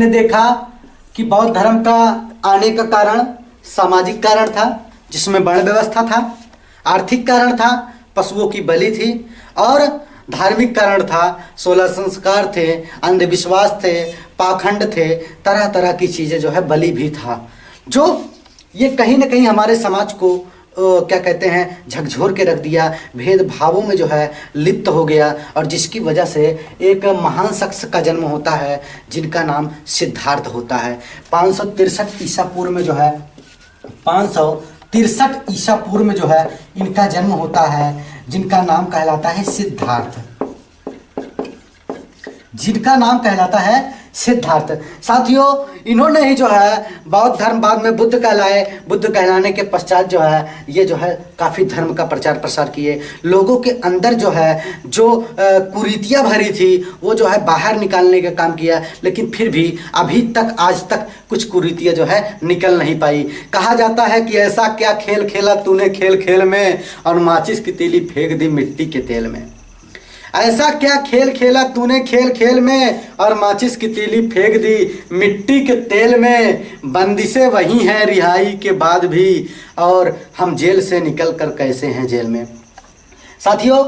हमने देखा कि बौद्ध धर्म का आने का कारण सामाजिक कारण था, जिसमें वर्ण व्यवस्था था, आर्थिक कारण था, पशुओं की बलि थी, और धार्मिक कारण था, 16 संस्कार थे, अंधविश्वास थे, पाखंड थे, तरह तरह की चीज़ें जो है, बलि भी था, जो ये कहीं ना कहीं हमारे समाज को क्या कहते हैं, झकझोर के रख दिया, भेदभावों में जो है लिप्त हो गया, और जिसकी वजह से एक महान शख्स का जन्म होता है जिनका नाम सिद्धार्थ होता है। 563 ईसा पूर्व में जो है 563 ईसा पूर्व में जो है इनका जन्म होता है, जिनका नाम कहलाता है सिद्धार्थ, जिनका नाम कहलाता है सिद्धार्थ। साथियों, इन्होंने ही जो है बौद्ध धर्म बाद में बुद्ध कहलाए, बुद्ध कहलाने के पश्चात जो है ये जो है काफ़ी धर्म का प्रचार प्रसार किए, लोगों के अंदर जो है जो कुरीतियाँ भरी थी वो जो है बाहर निकालने का काम किया, लेकिन फिर भी अभी तक आज तक कुछ कुरीतियाँ जो है निकल नहीं पाई। कहा जाता है कि ऐसा क्या खेल खेला तूने खेल खेल में, और माचिस की तीली फेंक दी मिट्टी के तेल में। ऐसा क्या खेल खेला तूने खेल खेल में, और माचिस की तीली फेंक दी मिट्टी के तेल में। बंदिशें वही हैं रिहाई के बाद भी, और हम जेल से निकल कर कैसे हैं जेल में। साथियों,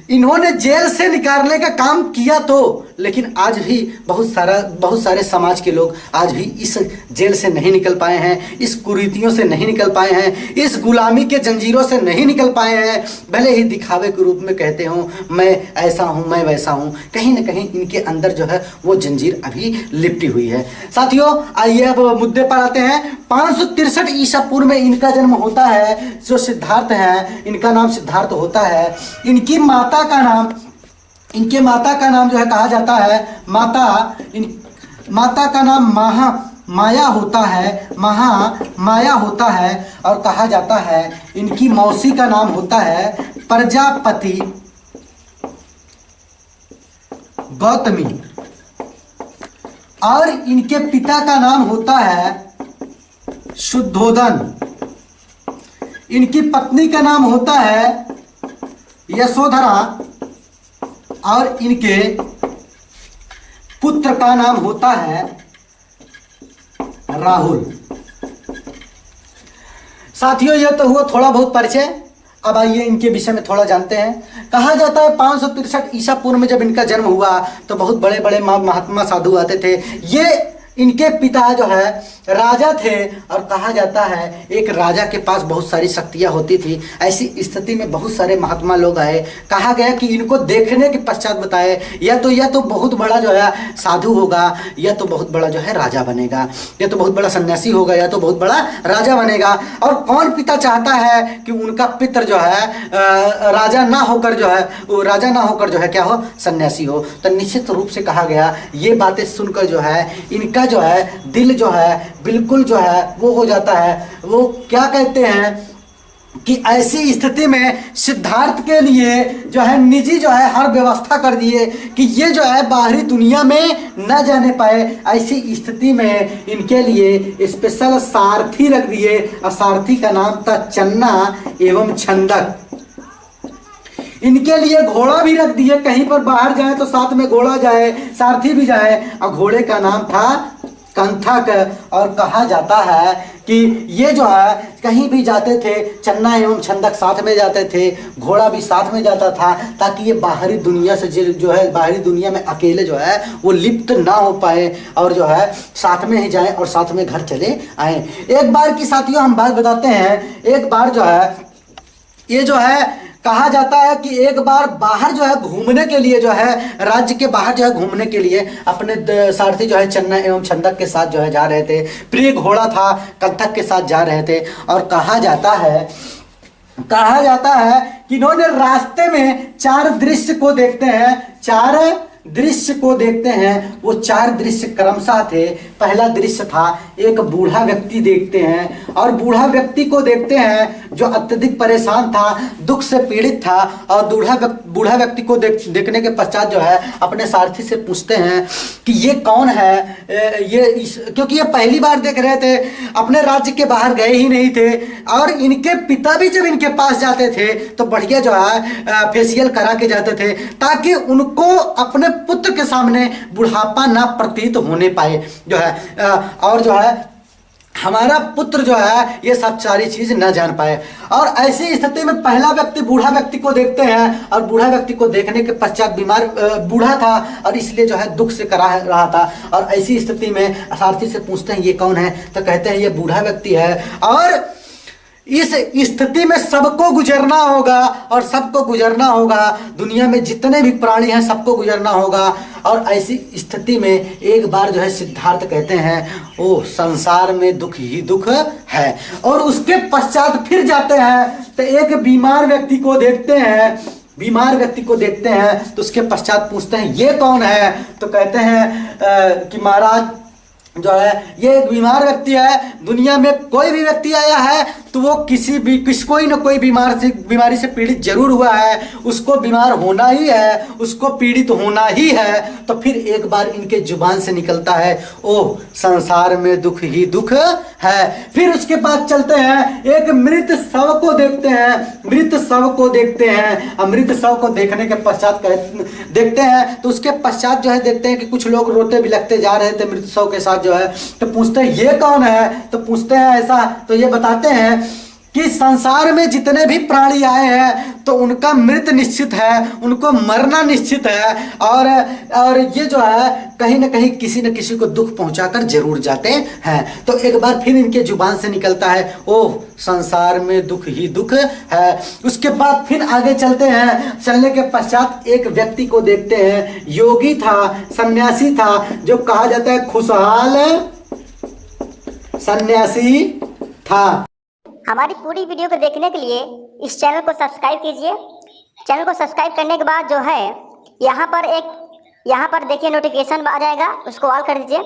इन्होंने जेल से निकालने का काम किया तो, लेकिन आज भी बहुत सारे समाज के लोग आज भी इस जेल से नहीं निकल पाए हैं, इस कुरीतियों से नहीं निकल पाए हैं, इस गुलामी के जंजीरों से नहीं निकल पाए हैं। भले ही दिखावे के रूप में कहते हों मैं ऐसा हूं, मैं वैसा हूं, कहीं ना कहीं इनके अंदर जो है वो जंजीर अभी लिपटी हुई है। साथियों, आइए अब मुद्दे पर आते हैं। 563 ईसा पूर्व में इनका जन्म होता है, जो सिद्धार्थ है, इनका नाम सिद्धार्थ होता है। इनकी माता का नाम, इनके माता का नाम जो है कहा जाता है माता का नाम माया होता है, माया होता है, और कहा जाता है इनकी मौसी का नाम होता है प्रजापति गौतमी, और इनके पिता का नाम होता है शुद्धोदन। इनकी पत्नी का नाम होता है यशोधरा, और इनके पुत्र का नाम होता है राहुल। साथियों, यह तो हुआ थोड़ा बहुत परिचय। अब आइए इनके विषय में थोड़ा जानते हैं। कहा जाता है 563 ईसा पूर्व में जब इनका जन्म हुआ तो बहुत बड़े बड़े महात्मा साधु आते थे। ये इनके पिता जो है राजा थे, और कहा जाता है एक राजा के पास बहुत सारी शक्तियाँ होती थी। ऐसी स्थिति में बहुत सारे महात्मा लोग आए, कहा गया कि इनको देखने के पश्चात बताए या तो बहुत बड़ा जो है साधु होगा, या तो बहुत बड़ा जो है राजा बनेगा, या तो बहुत बड़ा सन्यासी होगा, या तो बहुत बड़ा राजा बनेगा। और कौन पिता चाहता है कि उनका पितर जो है राजा ना होकर जो है क्या हो, सन्यासी हो। तो निश्चित रूप से कहा गया, ये बातें सुनकर जो है इनका जो है दिल जो है बिल्कुल जो है वो हो जाता है। वो क्या कहते हैं कि ऐसी स्थिति में सिद्धार्थ के लिए जो है निजी जो है हर व्यवस्था कर दिए कि ये जो है बाहरी दुनिया में न जाने पाए। ऐसी स्थिति में इनके लिए स्पेशल सारथी रख दिए, और सारथी का नाम था चन्ना एवं छंदक। इनके लिए घोड़ा भी रख दिए, कहीं पर बाहर जाए तो साथ में घोड़ा जाए, सारथी भी जाए, और घोड़े का नाम था कंथक। और कहा जाता है कि ये जो है कहीं भी जाते थे, चन्ना एवं छंदक साथ में जाते थे, घोड़ा भी साथ में जाता था, ताकि ये बाहरी दुनिया से जो है बाहरी दुनिया में अकेले जो है वो लिप्त ना हो पाए, और जो है साथ में ही जाएं और साथ में घर चले आए। एक बार की साथियों हम बात बताते हैं। एक बार जो है ये जो है कहा जाता है कि एक बार बाहर जो है घूमने के लिए जो है राज्य के बाहर जो है घूमने के लिए अपने सारथी जो है चन्ना एवं छंदक के साथ जो है जा रहे थे। प्रिय घोड़ा था, कंथक के साथ जा रहे थे। और कहा जाता है कि इन्होंने रास्ते में चार दृश्य को देखते हैं। वो चार दृश्य क्रमशः थे। पहला दृश्य था एक बूढ़ा व्यक्ति देखते हैं, और बूढ़ा व्यक्ति को देखते हैं जो अत्यधिक परेशान था, दुख से पीड़ित था। और बूढ़ा व्यक्ति को देखने के पश्चात जो है अपने सारथी से पूछते हैं कि ये कौन है, क्योंकि ये पहली बार देख रहे थे, अपने राज्य के बाहर गए ही नहीं थे। और इनके पिता भी जब इनके पास जाते थे तो बढ़िया जो है फेशियल करा के जाते थे, ताकि उनको अपने पुत्र के सामने बुढ़ापा ना प्रतीत होने पाए जो है, और जो है हमारा पुत्र जो है ये सब सारी चीज न जान पाए। और ऐसी स्थिति में पहला व्यक्ति बूढ़ा व्यक्ति को देखते हैं, और बूढ़ा व्यक्ति को देखने के पश्चात बीमार बूढ़ा था और इसलिए जो है दुख से करा रहा था। और ऐसी स्थिति में सारथी से पूछते हैं ये कौन है, तो कहते हैं ये बूढ़ा व्यक्ति है। और इस स्थिति में सबको गुजरना होगा, और सबको गुजरना होगा, दुनिया में जितने भी प्राणी हैं सबको गुजरना होगा। और ऐसी स्थिति में एक बार जो है सिद्धार्थ कहते हैं ओ संसार में दुख ही दुख है। और उसके पश्चात फिर जाते हैं तो एक बीमार व्यक्ति को देखते हैं, बीमार व्यक्ति को देखते हैं तो उसके पश्चात पूछते हैं ये कौन है, तो कहते हैं कि महाराज जो है ये एक बीमार व्यक्ति है। दुनिया में कोई भी व्यक्ति आया है तो वो कोई ना कोई बीमारी से पीड़ित जरूर हुआ है, उसको बीमार होना ही है, उसको पीड़ित होना ही है। तो फिर एक बार इनके जुबान से निकलता है ओह संसार में दुख ही दुख है। फिर उसके बाद चलते हैं एक मृत शव को देखते हैं, मृत शव को देखते हैं। अमृत शव को देखने के पश्चात देखते हैं तो उसके पश्चात जो है देखते हैं कि कुछ लोग रोते बिलखते जा रहे थे मृत शव के साथ जो है। तो पूछते हैं ये कौन है, तो पूछते हैं ऐसा, तो ये बताते हैं कि संसार में जितने भी प्राणी आए हैं तो उनका मृत निश्चित है, उनको मरना निश्चित है। और ये जो है कहीं ना कहीं किसी न किसी को दुख पहुंचाकर जरूर जाते हैं। तो एक बार फिर इनके जुबान से निकलता है ओह संसार में दुख ही दुख है। उसके बाद फिर आगे चलते हैं, चलने के पश्चात एक व्यक्ति को देखते हैं, योगी था, सन्यासी था, जो कहा जाता है खुशहाल सन्यासी था। हमारी पूरी वीडियो को देखने के लिए इस चैनल को सब्सक्राइब कीजिए। चैनल को सब्सक्राइब करने के बाद जो है यहाँ पर देखिए नोटिफिकेशन आ जाएगा, उसको ऑल कर दीजिए।